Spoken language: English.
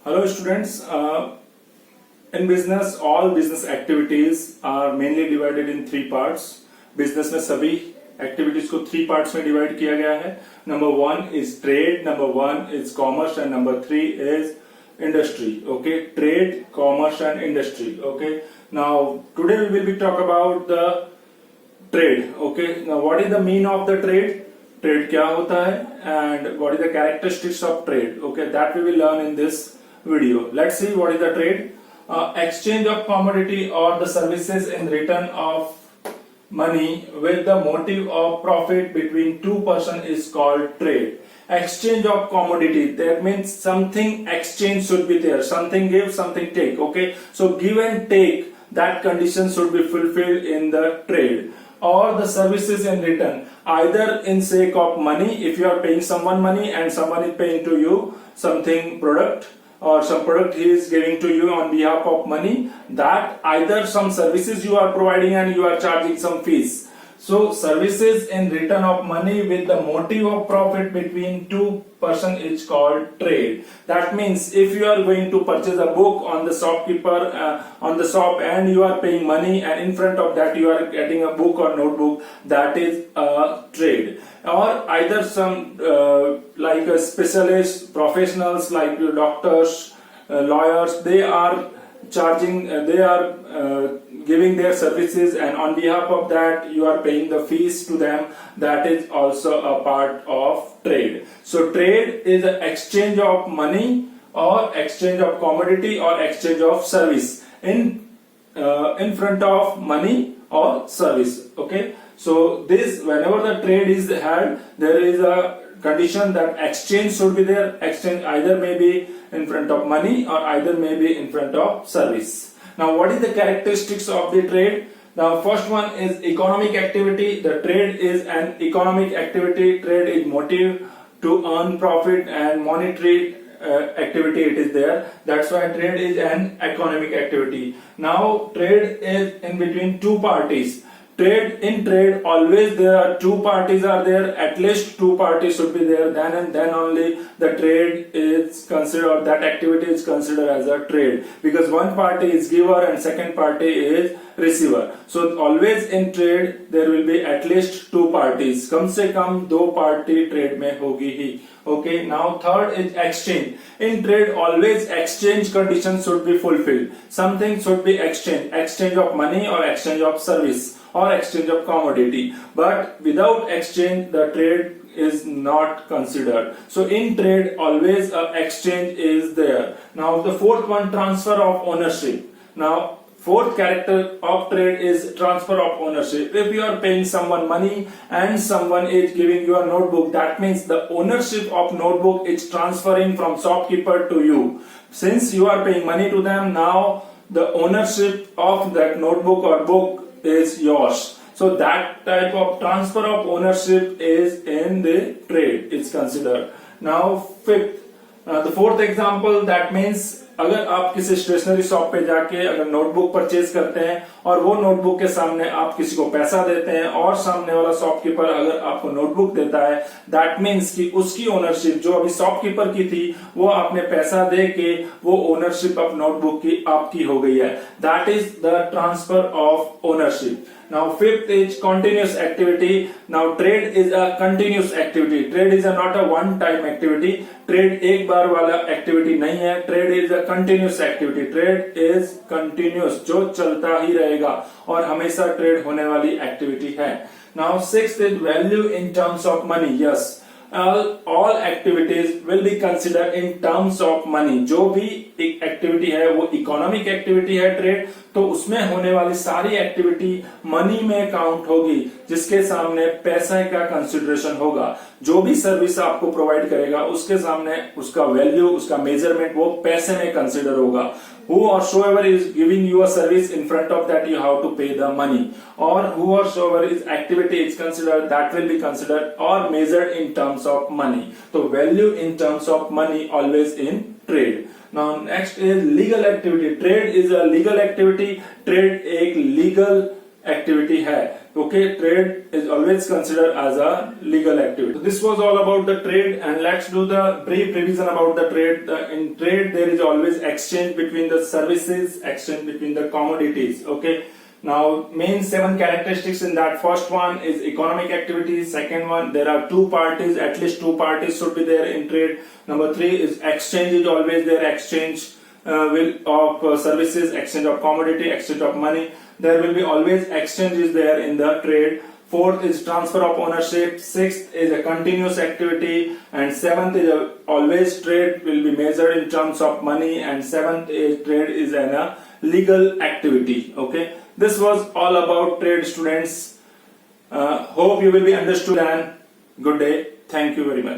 Hello students. In business, all business activities are mainly divided in three parts. Business में सभी activities को three parts में divide किया गया है. Number one is trade, number one is commerce, and number three is industry. Okay, trade, commerce, and industry. Okay. Now today we will be talk about the trade. Okay. Now what is the mean of the trade? Trade क्या होता है? And what is the characteristics of trade? Okay, that we will learn in this video. Let's see what is the trade. Exchange of commodity or the services in return of money with the motive of profit between two persons is called trade. Exchange of commodity, that means something exchange should be there, something give, something take. Okay, so give and take, that condition should be fulfilled in the trade. Or the services in return, either in sake of money, if you are paying someone money and someone is paying to you something product, or some product he is giving to you on behalf of money, that either some services you are providing and you are charging some fees. So services in return of money with the motive of profit between two person is called trade. That means if you are going to purchase a book on the shopkeeper on the shop and you are paying money, and in front of that you are getting a book or notebook, that is a trade. Or either some like a specialist professionals like doctors, lawyers, they are charging, they are giving their services, and on behalf of that you are paying the fees to them. That is also a part of trade. So trade is the exchange of money or exchange of commodity or exchange of service in front of money or service. Okay, so this, whenever the trade is held, there is a condition that exchange should be there. Exchange either may be in front of money or either may be in front of service. Now what is the characteristics of the trade? Now first one is economic activity. The trade is an economic activity. Trade is motive to earn profit, and monetary activity it is there. That's why trade is an economic activity. Now trade is in between two parties. In trade always there are two parties are there, at least two parties should be there, then and then only the trade is considered, or that activity is considered as a trade, because one party is giver and second party is receiver. So always in trade there will be at least two parties, कम से कम दो party trade में होगी ही. Okay, now third is exchange. In trade always exchange conditions should be fulfilled. Something should be exchanged, exchange of money or exchange of service or exchange of commodity, but without exchange the trade is not considered. So in trade always a exchange is there. Now the fourth one, transfer of ownership. Now fourth character of trade is transfer of ownership. If you are paying someone money and someone is giving you a notebook, that means the ownership of notebook is transferring from shopkeeper to you. Since you are paying money to them, now the ownership of that notebook or book is yours. So that type of transfer of ownership is in the trade, it's considered. Now fifth, the fourth example, that means अगर आप किसी stationery shop पे जाके अगर notebook purchase करते हैं और वो नोटबुक के सामने आप किसी को पैसा देते हैं और सामने वाला शॉपकीपर अगर आपको नोटबुक देता है, दैट मीन्स कि उसकी ओनरशिप जो अभी शॉपकीपर की थी वो आपने पैसा दे के वो ओनरशिप ऑफ नोटबुक की आपकी हो गई है. That is the transfer of ownership. Now fifth is continuous activity. Now trade is a continuous activity. Trade is not a one time activity. Trade एक बार वाला activity नहीं है. Trade is a continuous activity. Trade is continuous, जो चलता ही रहेगा और हमेशा trade होने वाली activity है. Now sixth is value in terms of money. Yes, all activities will be considered in terms of money. जो भी एक एक्टिविटी है वो इकोनॉमिक एक्टिविटी है ट्रेड, तो उसमें होने वाली सारी एक्टिविटी मनी में काउंट होगी, जिसके सामने पैसे का कंसिडरेशन होगा. जो भी सर्विस आपको प्रोवाइड करेगा उसके सामने उसका वैल्यू, उसका मेजरमेंट वो पैसे में कंसिडर होगा. Whosoever is giving you a service, in front of that you have to pay the money, or whosoever is activity is considered, that will be considered or measured in terms of money. So value in terms of money always in trade. Now next is legal activity. Trade is a legal activity. Trade एक legal activity है. Okay, trade is always considered as a legal activity. So this was all about the trade, and let's do the brief revision about the trade. In trade, there is always exchange between the services, exchange between the commodities. Okay. Now, main 7 characteristics in that. First one is economic activity. Second one, there are 2 parties, at least 2 parties should be there in trade. Number 3 is exchange is always there. Exchange of services, exchange of commodity, exchange of money. There will be always exchanges there in the trade. 4th is transfer of ownership. 6th is a continuous activity, and 7th is always trade will be measured in terms of money, and 7th is trade is a legal activity. Okay, this was all about trade, students. Hope you will be understood, and good day. Thank you very much.